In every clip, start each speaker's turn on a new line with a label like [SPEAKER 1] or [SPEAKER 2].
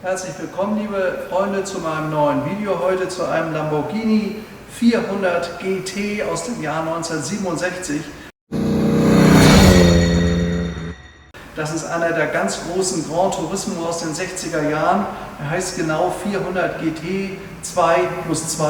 [SPEAKER 1] Herzlich willkommen, liebe Freunde, zu meinem neuen Video heute zu einem Lamborghini 400 GT aus dem Jahr 1967. Das ist einer der ganz großen Grand Turismo aus den 60er Jahren. Er heißt genau 400 GT 2+2.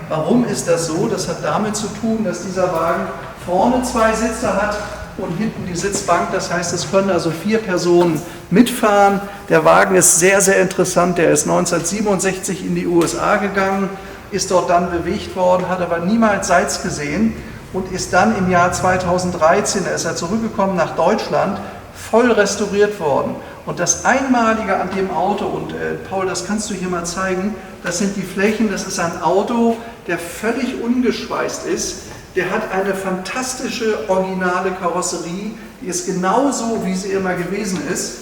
[SPEAKER 1] Warum ist das so? Das hat damit zu tun, dass dieser Wagen vorne 2 Sitze hat und hinten die Sitzbank. Das heißt, es können also 4 Personen mitfahren. Der Wagen ist sehr, sehr interessant. Der ist 1967 in die USA gegangen, ist dort dann bewegt worden, hat aber niemals Salz gesehen und ist dann im Jahr 2013, da ist er zurückgekommen nach Deutschland, voll restauriert worden. Und das Einmalige an dem Auto, und Paul, das kannst du hier mal zeigen, das sind die Flächen, das ist ein Auto, der völlig ungeschweißt ist. Der hat eine fantastische, originale Karosserie, die ist genauso, wie sie immer gewesen ist.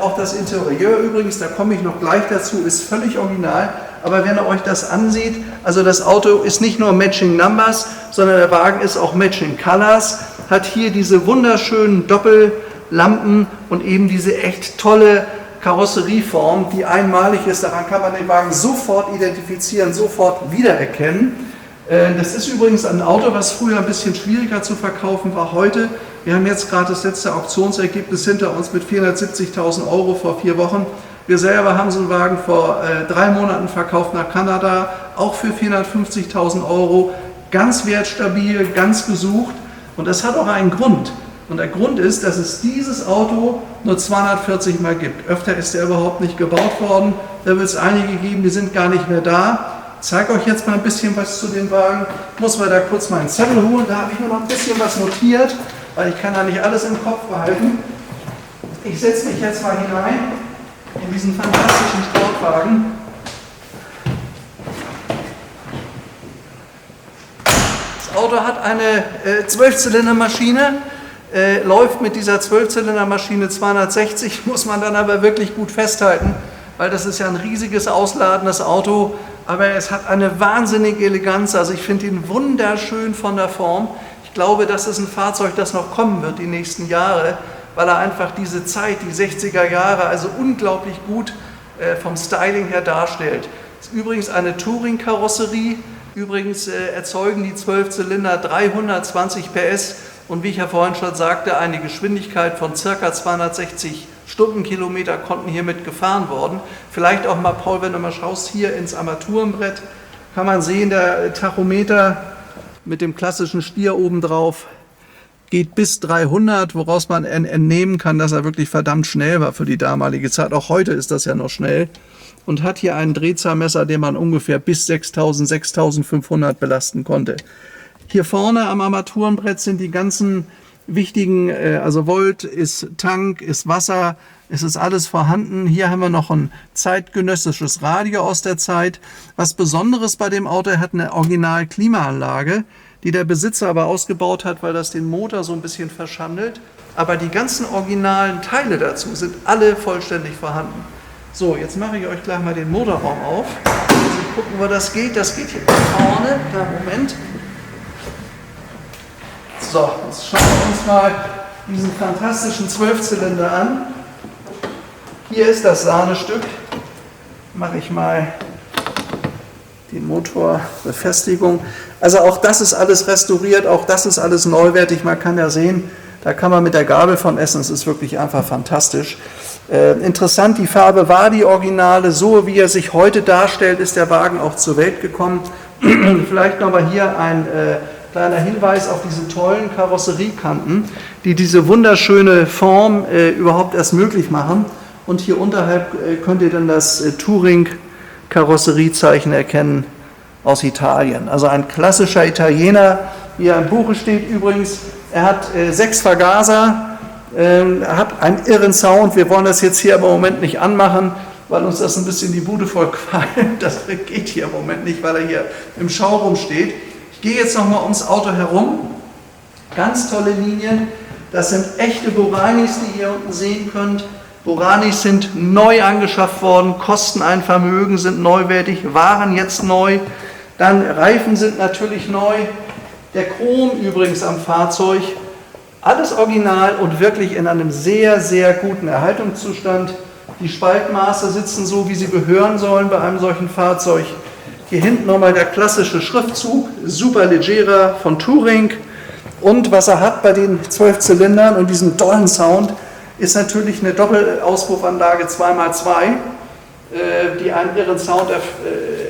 [SPEAKER 1] Auch das Interieur übrigens, da komme ich noch gleich dazu, ist völlig original. Aber wenn ihr euch das ansieht, also das Auto ist nicht nur Matching Numbers, sondern der Wagen ist auch Matching Colors, hat hier diese wunderschönen Doppellampen und eben diese echt tolle Karosserieform, die einmalig ist. Daran kann man den Wagen sofort identifizieren, sofort wiedererkennen. Das ist übrigens ein Auto, was früher ein bisschen schwieriger zu verkaufen war. Heute, wir haben jetzt gerade das letzte Auktionsergebnis hinter uns mit 470.000 € vor 4 Wochen. Wir selber haben so einen Wagen vor 3 Monaten verkauft nach Kanada, auch für 450.000 €. Ganz wertstabil, ganz gesucht, und das hat auch einen Grund. Und der Grund ist, dass es dieses Auto nur 240 Mal gibt. Öfter ist er überhaupt nicht gebaut worden. Da wird es einige geben, die sind gar nicht mehr da. Ich zeige euch jetzt mal ein bisschen was zu dem Wagen. Ich muss mal da kurz meinen Zettel holen, da habe ich mir noch ein bisschen was notiert, weil ich kann da nicht alles im Kopf behalten. Ich setze mich jetzt mal hinein in diesen fantastischen Sportwagen. Das Auto hat eine 12-Zylinder-Maschine, läuft mit dieser 12-Zylinder-Maschine 260, muss man dann aber wirklich gut festhalten, weil das ist ja ein riesiges, ausladendes Auto. Aber es hat eine wahnsinnige Eleganz, also ich finde ihn wunderschön von der Form. Ich glaube, das ist ein Fahrzeug, das noch kommen wird die nächsten Jahre, weil er einfach diese Zeit, die 60er Jahre, also unglaublich gut vom Styling her darstellt. Ist übrigens eine Touring-Karosserie, übrigens erzeugen die 12 Zylinder 320 PS und wie ich ja vorhin schon sagte, eine Geschwindigkeit von ca. 260 Stundenkilometer konnten hiermit gefahren worden. Vielleicht auch mal, Paul, wenn du mal schaust, hier ins Armaturenbrett, kann man sehen, der Tachometer mit dem klassischen Stier oben drauf geht bis 300, woraus man entnehmen kann, dass er wirklich verdammt schnell war für die damalige Zeit. Auch heute ist das ja noch schnell. Und hat hier einen Drehzahlmesser, den man ungefähr bis 6.000, 6.500 belasten konnte. Hier vorne am Armaturenbrett sind die ganzen wichtigen, also Volt ist Tank, ist Wasser, es ist alles vorhanden. Hier haben wir noch ein zeitgenössisches Radio aus der Zeit. Was Besonderes bei dem Auto, er hat eine Original-Klimaanlage, die der Besitzer aber ausgebaut hat, weil das den Motor so ein bisschen verschandelt. Aber die ganzen originalen Teile dazu sind alle vollständig vorhanden. So, jetzt mache ich euch gleich mal den Motorraum auf. Also gucken, wo das geht. Das geht hier vorne. Na, Moment. So, jetzt schauen wir uns mal diesen fantastischen 12-Zylinder an. Hier ist das Sahnestück. Mache ich mal die Motorbefestigung. Also auch das ist alles restauriert, auch das ist alles neuwertig. Man kann ja sehen, da kann man mit der Gabel von essen. Es ist wirklich einfach fantastisch. Interessant, die Farbe war die originale. So wie er sich heute darstellt, ist der Wagen auch zur Welt gekommen. Vielleicht nochmal hier ein kleiner Hinweis auf diese tollen Karosseriekanten, die diese wunderschöne Form überhaupt erst möglich machen. Und hier unterhalb könnt ihr dann das Touring-Karosseriezeichen erkennen aus Italien. Also ein klassischer Italiener, wie er im Buche steht übrigens. Er hat 6 Vergaser, hat einen irren Sound. Wir wollen das jetzt hier aber im Moment nicht anmachen, weil uns das ein bisschen die Bude voll qualmt. Das geht hier im Moment nicht, weil er hier im Showroom steht. Ich gehe jetzt nochmal ums Auto herum. Ganz tolle Linien. Das sind echte Boranis, die ihr unten sehen könnt. Boranis sind neu angeschafft worden, kosten ein Vermögen, sind neuwertig, waren jetzt neu. Dann Reifen sind natürlich neu. Der Chrom übrigens am Fahrzeug, alles original und wirklich in einem sehr, sehr guten Erhaltungszustand. Die Spaltmaße sitzen so, wie sie gehören sollen bei einem solchen Fahrzeug. Hier hinten nochmal der klassische Schriftzug, Superleggera von Touring. Und was er hat bei den 12 Zylindern und diesem tollen Sound, ist natürlich eine Doppelauspufffanlage 2x2, die einen irren Sound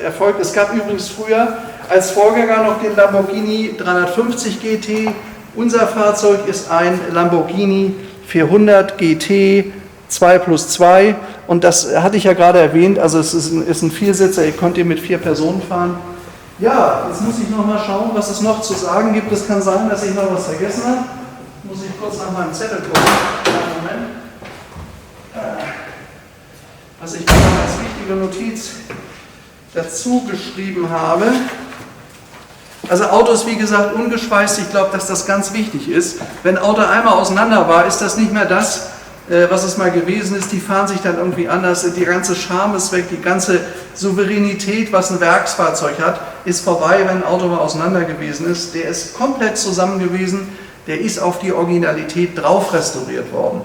[SPEAKER 1] erfolgt. Es gab übrigens früher als Vorgänger noch den Lamborghini 350 GT. Unser Fahrzeug ist ein Lamborghini 400 GT 2+2 und das hatte ich ja gerade erwähnt, also es ist ein Viersitzer, ihr könnt hier mit 4 Personen fahren. Ja, jetzt muss ich noch mal schauen, was es noch zu sagen gibt. Es kann sein, dass ich noch was vergessen habe. Muss ich kurz nach meinem Zettel gucken. Einen Moment. Was ich da als wichtige Notiz dazu geschrieben habe. Also Auto ist wie gesagt ungeschweißt. Ich glaube, dass das ganz wichtig ist. Wenn ein Auto einmal auseinander war, ist das nicht mehr das, was es mal gewesen ist. Die fahren sich dann irgendwie anders. Die ganze Charme ist weg, die ganze Souveränität, was ein Werksfahrzeug hat, ist vorbei, wenn ein Auto mal auseinander gewesen ist. Der ist komplett zusammen gewesen. Der ist auf die Originalität drauf restauriert worden.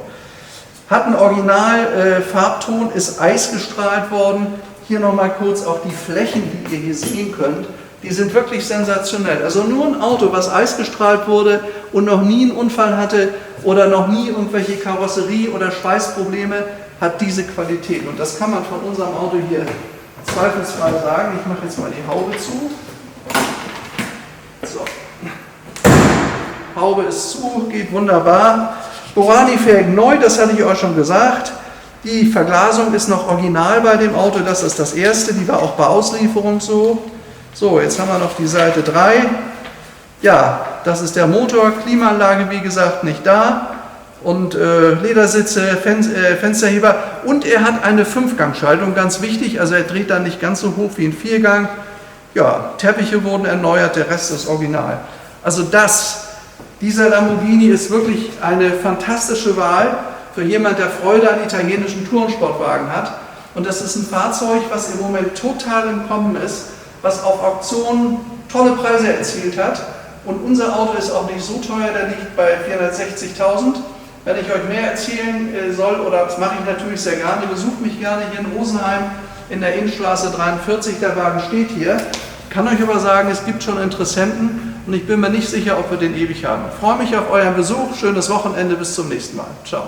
[SPEAKER 1] Hat einen Original-Farbton, ist eisgestrahlt worden. Hier nochmal kurz auf die Flächen, die ihr hier sehen könnt. Die sind wirklich sensationell. Also nur ein Auto, was eisgestrahlt wurde und noch nie einen Unfall hatte oder noch nie irgendwelche Karosserie- oder Schweißprobleme, hat diese Qualität. Und das kann man von unserem Auto hier zweifelsfrei sagen. Ich mache jetzt mal die Haube zu. So. Haube ist zu, geht wunderbar. Borani-Felgen neu, das hatte ich euch schon gesagt. Die Verglasung ist noch original bei dem Auto, das ist das erste, die war auch bei Auslieferung so. So, jetzt haben wir noch die Seite 3. Ja, das ist der Motor, Klimaanlage wie gesagt nicht da. Und Ledersitze, Fensterheber und er hat eine 5-Gang-Schaltung, ganz wichtig, also er dreht dann nicht ganz so hoch wie ein 4-Gang. Ja, Teppiche wurden erneuert, der Rest ist original. Also dieser Lamborghini ist wirklich eine fantastische Wahl für jemanden, der Freude an italienischen Tourensportwagen hat. Und das ist ein Fahrzeug, was im Moment total im Kommen ist, was auf Auktionen tolle Preise erzielt hat. Und unser Auto ist auch nicht so teuer, der liegt bei 460.000. Wenn ich euch mehr erzählen soll, oder das mache ich natürlich sehr gerne, besucht mich gerne hier in Rosenheim in der Innenstraße 43, der Wagen steht hier. Ich kann euch aber sagen, es gibt schon Interessenten und ich bin mir nicht sicher, ob wir den ewig haben. Ich freue mich auf euren Besuch, schönes Wochenende, bis zum nächsten Mal. Ciao.